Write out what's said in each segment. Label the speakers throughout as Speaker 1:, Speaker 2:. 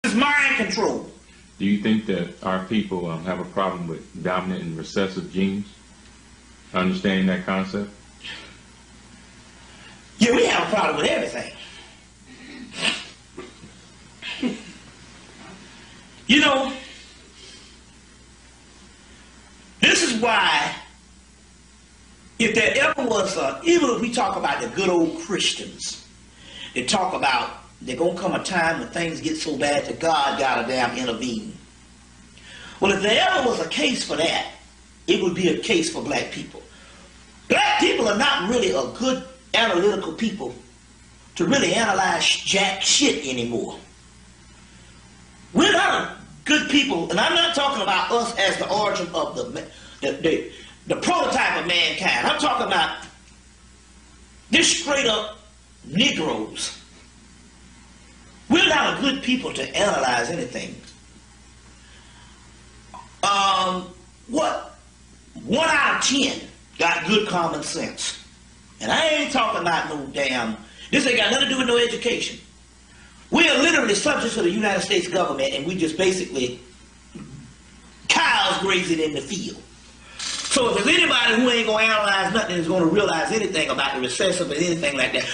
Speaker 1: It's mind control.
Speaker 2: Do you think that our people have a problem with dominant and recessive genes? Understanding that concept?
Speaker 1: Yeah, we have a problem with everything. You know, this is why, if there ever was even if we talk about the good old Christians, they talk about there's going to come a time when things get so bad that God got to damn intervene. Well, if there ever was a case for that, it would be a case for black people. Black people are not really a good analytical people to really analyze jack shit anymore. We're not a good people, and I'm not talking about us as the origin of the prototype of mankind. I'm talking about this straight up Negroes. We're not a good people to analyze anything. What? 1 out of 10 got good common sense. And I ain't talking about no damn, this ain't got nothing to do with no education. We are literally subjects of the United States government, and we just basically cows grazing in the field. So if there's anybody who ain't going to analyze nothing and is going to realize anything about the recessive or anything like that,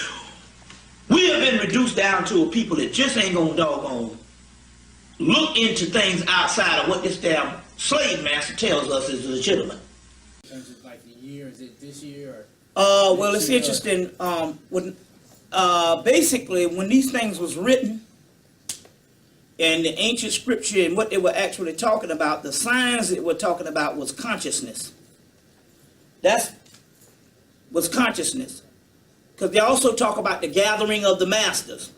Speaker 1: we have been reduced down to a people that just ain't going to doggone look into things outside of what this damn slave master tells us is legitimate.
Speaker 3: Is it like a year? Is it this year?
Speaker 4: Well, it's interesting. Basically, when these things was written, and the ancient scripture and what they were actually talking about, the signs that we're talking about was consciousness. That was consciousness. Because they also talk about the gathering of the masters.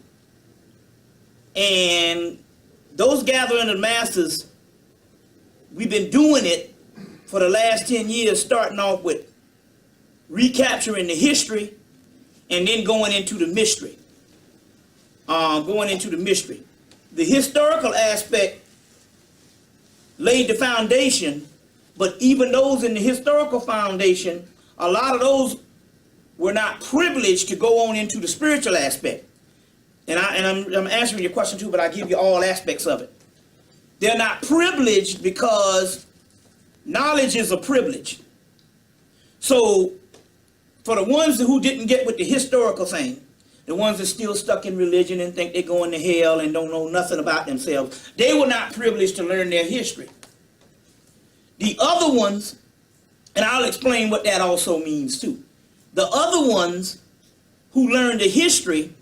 Speaker 4: And those gathering of the masters, we've been doing it for the last 10 years, starting off with recapturing the history and then going into the mystery. The historical aspect laid the foundation, but even those in the historical foundation, a lot of those were not privileged to go on into the spiritual aspect. And I'm answering your question too, but I give you all aspects of it. They're not privileged because knowledge is a privilege. So for the ones who didn't get with the historical thing, the ones that still stuck in religion and think they're going to hell and don't know nothing about themselves, they were not privileged to learn their history. The other ones, and I'll explain what that also means too. The other ones who learned the history,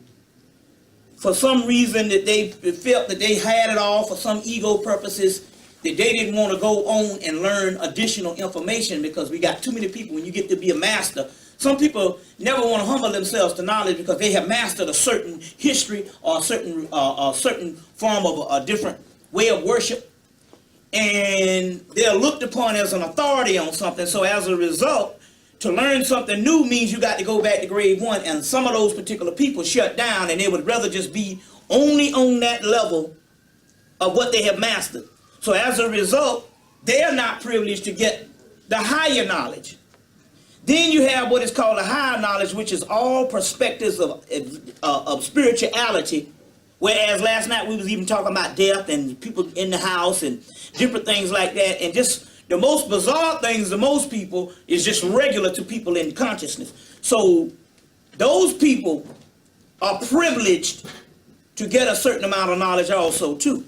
Speaker 4: for some reason that they felt that they had it all for some ego purposes, that they didn't want to go on and learn additional information because we got too many people. When you get to be a master, some people never want to humble themselves to knowledge because they have mastered a certain history or a certain form of a different way of worship. And they're looked upon as an authority on something. So as a result, to learn something new means you got to go back to grade one. And some of those particular people shut down, and they would rather just be only on that level of what they have mastered. So as a result, they're not privileged to get the higher knowledge. Then you have what is called a higher knowledge, which is all perspectives of spirituality. Whereas last night we was even talking about death and people in the house and different things like that. And just the most bizarre things to most people is just regular to people in consciousness. So those people are privileged to get a certain amount of knowledge also too.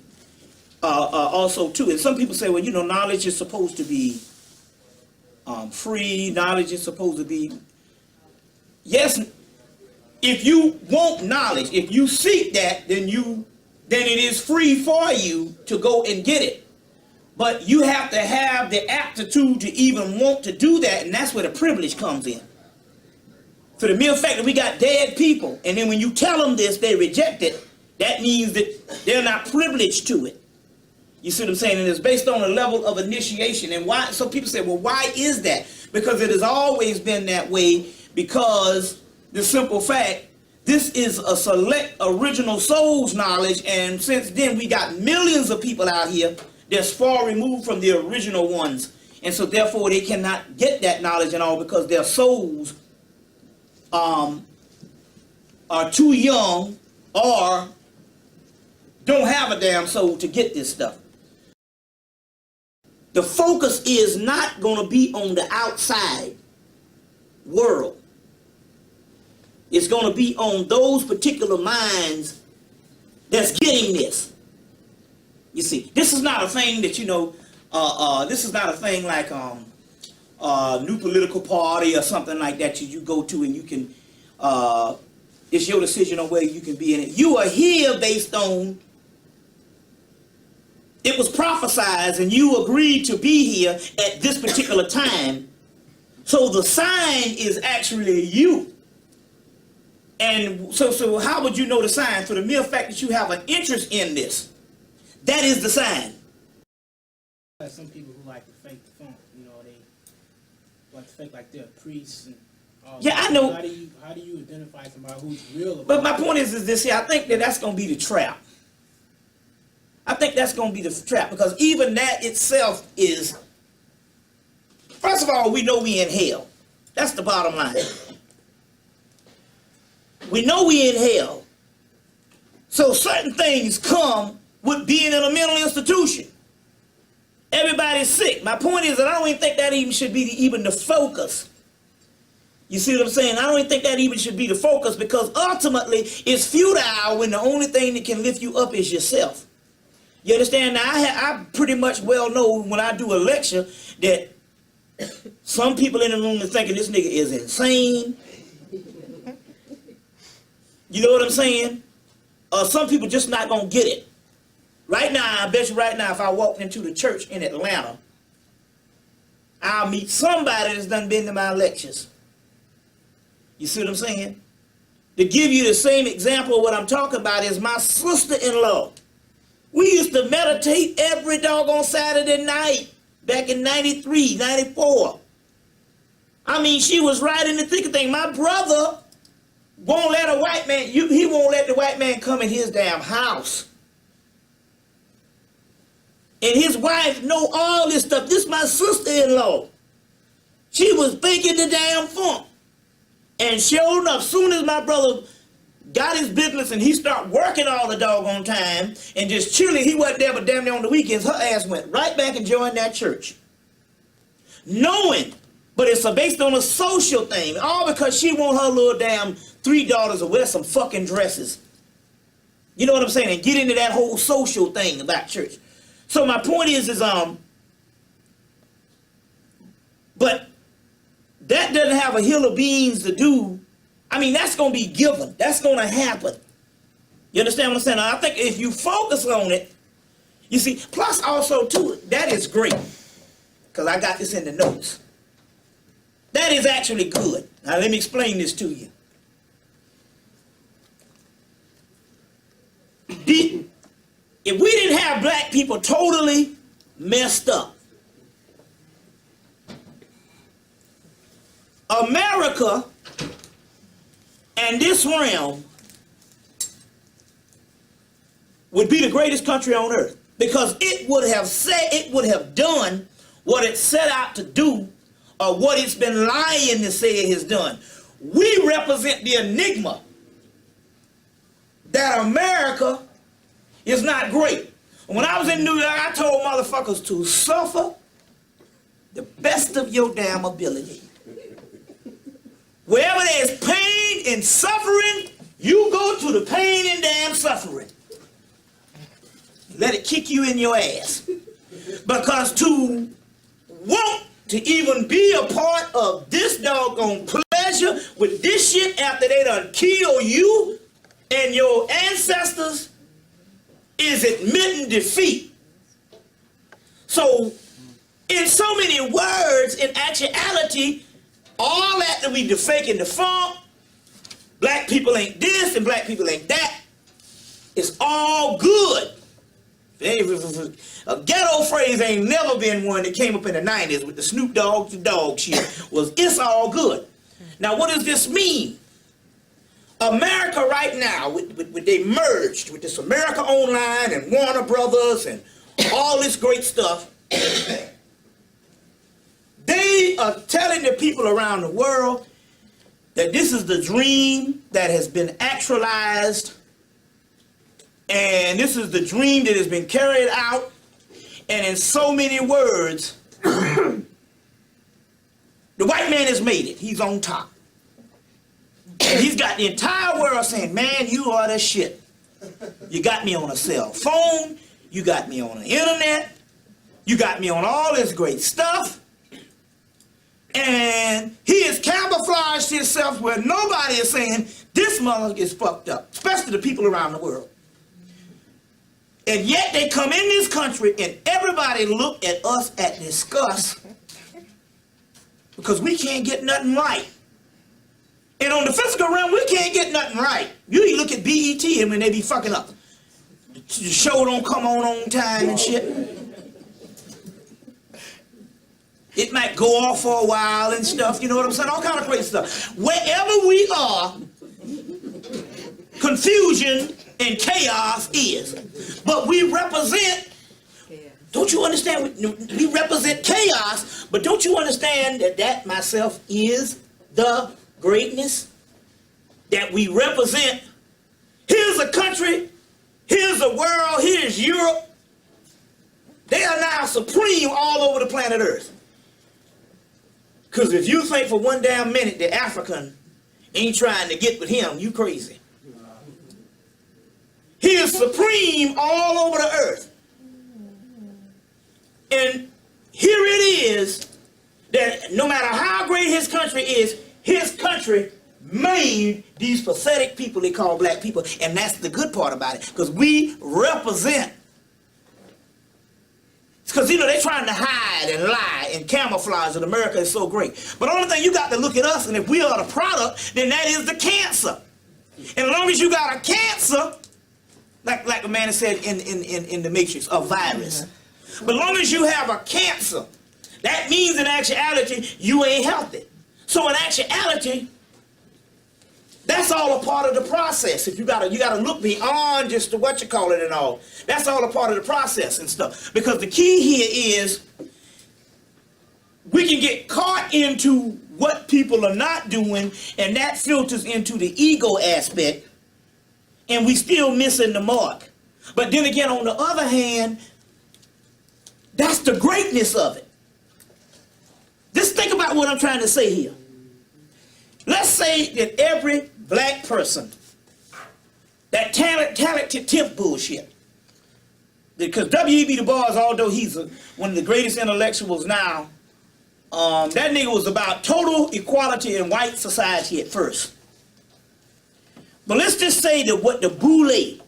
Speaker 4: And some people say, well, you know, knowledge is supposed to be free. Knowledge is supposed to be, yes, if you want knowledge, if you seek that, then it is free for you to go and get it. But you have to have the aptitude to even want to do that, and that's where the privilege comes in. For the mere fact that we got dead people, and then when you tell them this, they reject it, that means that they're not privileged to it. You see what I'm saying? And it's based on a level of initiation. And why? So people say, well, why is that? Because it has always been that way, because the simple fact, this is a select original soul's knowledge, and since then we got millions of people out here that's far removed from the original ones. And so therefore they cannot get that knowledge and all because their souls are too young or don't have a damn soul to get this stuff. The focus is not going to be on the outside world. It's going to be on those particular minds that's getting this. You see, this is not a thing that, you know, this is not a thing like new political party or something like that you go to and you can, it's your decision on whether you can be in it. You are here based on, it was prophesied and you agreed to be here at this particular time. So the sign is actually you. And so how would you know the sign? For the mere fact that you have an interest in this. That is the sign.
Speaker 3: Some people who like to fake the funk, you know, they like to fake like they're priests and all
Speaker 4: Yeah,
Speaker 3: that.
Speaker 4: I know.
Speaker 3: How do you identify somebody who's real?
Speaker 4: But my point is this here. I think that's going to be the trap. I think that's going to be the trap, because even that itself is, first of all, we know we in hell. That's the bottom line. We know we in hell. So certain things come with being in a mental institution. Everybody's sick. My point is that I don't even think that even should be even the focus. You see what I'm saying? I don't even think that even should be the focus, because ultimately it's futile when the only thing that can lift you up is yourself. You understand? Now, I pretty much well know when I do a lecture that some people in the room are thinking this nigga is insane. You know what I'm saying? Some people just not going to get it. Right now, I bet you right now, if I walked into the church in Atlanta, I'll meet somebody that's done been to my lectures. You see what I'm saying? To give you the same example of what I'm talking about is my sister-in-law. We used to meditate every doggone Saturday night back in 93, 94. I mean, she was right in the thick of things. My brother won't let a white man, he won't let the white man come in his damn house. And his wife know all this stuff. This is my sister-in-law. She was faking the damn funk. And sure enough, soon as my brother got his business and he started working all the doggone time and just chilling, he wasn't there but damn near on the weekends, her ass went right back and joined that church. Knowing, but it's based on a social thing, all because she want her little damn 3 daughters to wear some fucking dresses. You know what I'm saying? And get into that whole social thing about church. So my point is but that doesn't have a hill of beans to do. I mean, that's going to be given. That's going to happen. You understand what I'm saying? I think if you focus on it, you see, plus also too, that is great. Because I got this in the notes. That is actually good. Now let me explain this to you. If we didn't have black people totally messed up, America and this realm would be the greatest country on earth, because it would have done what it set out to do, or what it's been lying to say it has done. We represent the enigma that America is not great. When I was in New York, I told motherfuckers to suffer the best of your damn ability. Wherever there's pain and suffering, you go to the pain and damn suffering. Let it kick you in your ass. Because to want to even be a part of this doggone pleasure with this shit after they done kill you and your ancestors is admitting defeat. So, in so many words, in actuality, all that we faking the funk, black people ain't this and black people ain't that, it's all good. A ghetto phrase ain't never been one that came up in the 90s with the Snoop Dogg to dog shit, was it's all good. Now what does this mean? America right now, they merged with this America Online and Warner Brothers and all this great stuff. They are telling the people around the world that this is the dream that has been actualized And this is the dream that has been carried out. And in so many words, the white man has made it. He's on top. And he's got the entire world saying, man, you are the shit. You got me on a cell phone. You got me on the internet. You got me on all this great stuff. And he has camouflaged himself where nobody is saying, this mother is fucked up, especially the people around the world. And yet they come in this country and everybody look at us at disgust because we can't get nothing right. And on the physical realm, we can't get nothing right. You look at BET and when they be fucking up. The show don't come on time and shit. It might go off for a while and stuff, you know what I'm saying? All kind of crazy stuff. Wherever we are, confusion and chaos is. But we represent, don't you understand? We represent chaos, but don't you understand that that myself is the greatness that we represent? Here's a country, here's a world, here's Europe. They are now supreme all over the planet Earth. Because if you think for one damn minute the African ain't trying to get with him, you crazy. He is supreme all over the earth. And here it is that no matter how great his country is, his country made these pathetic people they call black people. And that's the good part about it, because we represent. Because, you know, they're trying to hide and lie and camouflage that America is so great. But the only thing you got to look at us, and if we are the product, then that is the cancer. And as long as you got a cancer, like the man said in the Matrix, a virus. But as long as you have a cancer, that means in actuality, you ain't healthy. So in actuality, that's all a part of the process. If you gotta look beyond just the what you call it and all. That's all a part of the process and stuff. Because the key here is we can get caught into what people are not doing, and that filters into the ego aspect, and we still missing the mark. But then again, on the other hand, that's the greatness of it. Just think about what I'm trying to say here. Let's say that every black person, that talented tip bullshit, because W.E.B. Du Bois, although he's one of the greatest intellectuals now, that nigga was about total equality in white society at first. But let's just say that what the Boule,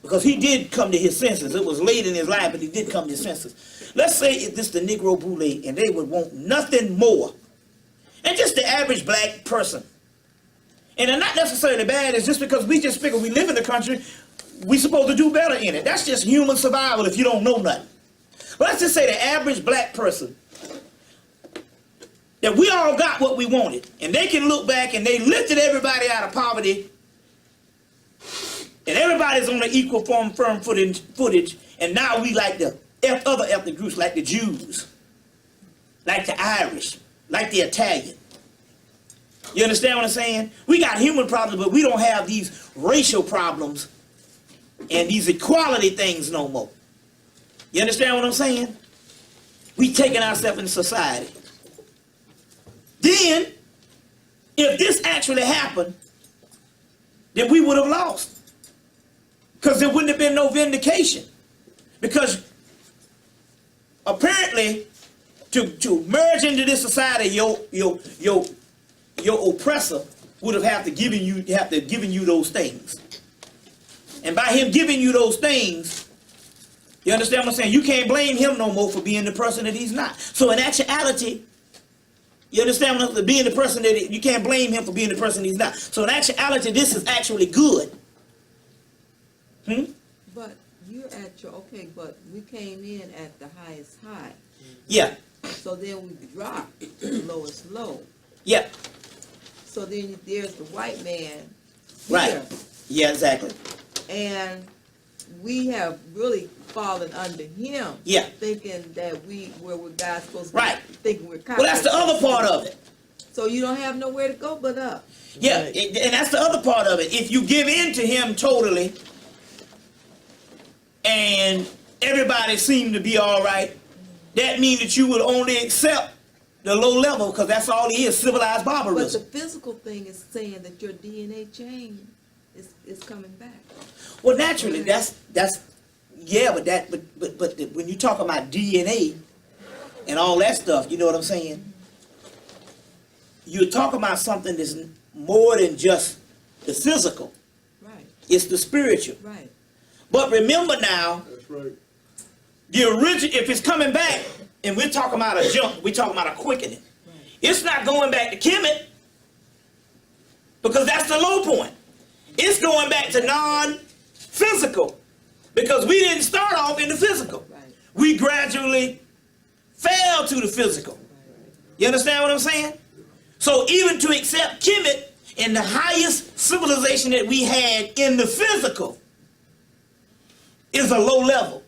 Speaker 4: because he did come to his senses, it was late in his life, but he did come to his senses. Let's say if this the Negro Boule, and they would want nothing more. And just the average black person. And they're not necessarily bad, it's just because we just figure we live in the country, we supposed to do better in it. That's just human survival if you don't know nothing. But let's just say the average black person, that we all got what we wanted. And they can look back and they lifted everybody out of poverty. And everybody's on the equal firm footage. And now we like the other ethnic groups, like the Jews, like the Irish, like the Italian. You understand what I'm saying? We got human problems, but we don't have these racial problems and these equality things no more. You understand what I'm saying? We taking ourselves in society. Then, if this actually happened, then we would have lost. Because there wouldn't have been no vindication. Because apparently, to merge into this society, your oppressor would have given you those things. And by him giving you those things, you understand what I'm saying? You can't blame him no more for being the person that he's not. So in actuality, you understand what I'm saying? Being the person that you can't blame him for being the person he's not. So in actuality, this is actually good.
Speaker 5: But you're at your, okay, but we came in at the highest high.
Speaker 4: Yeah.
Speaker 5: So then we dropped to the lowest low.
Speaker 4: Yeah.
Speaker 5: So then there's the white man here.
Speaker 4: Right. Yeah, exactly.
Speaker 5: And we have really fallen under him.
Speaker 4: Yeah.
Speaker 5: Thinking that we're God's supposed to
Speaker 4: Right.
Speaker 5: be, thinking we're
Speaker 4: Well, that's the other part of it.
Speaker 5: So you don't have nowhere to go but up.
Speaker 4: Yeah, and that's the other part of it. If you give in to him totally, and everybody seemed to be all right, that means that you would only accept the low level, because that's all it is, civilized
Speaker 5: But
Speaker 4: barbarism.
Speaker 5: the physical thing is saying that your DNA chain is coming back.
Speaker 4: Well, naturally, that's yeah, but when you talk about DNA and all that stuff, you know what I'm saying? You're talking about something that's more than just the physical.
Speaker 5: Right,
Speaker 4: It's the spiritual.
Speaker 5: right.
Speaker 4: But remember now,
Speaker 6: That's right.
Speaker 4: the original, if it's coming back, and we're talking about a jump, we're talking about a quickening. It's not going back to Hemmitt, because that's the low point. It's going back to non-physical, because we didn't start off in the physical.
Speaker 5: Right.
Speaker 4: We gradually fell to the physical. You understand what I'm saying? So even to accept Hemmitt in the highest civilization that we had in the physical is a low level.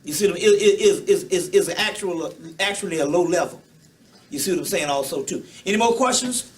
Speaker 4: You see, is actually a low level. You see what I'm saying also too. Any more questions?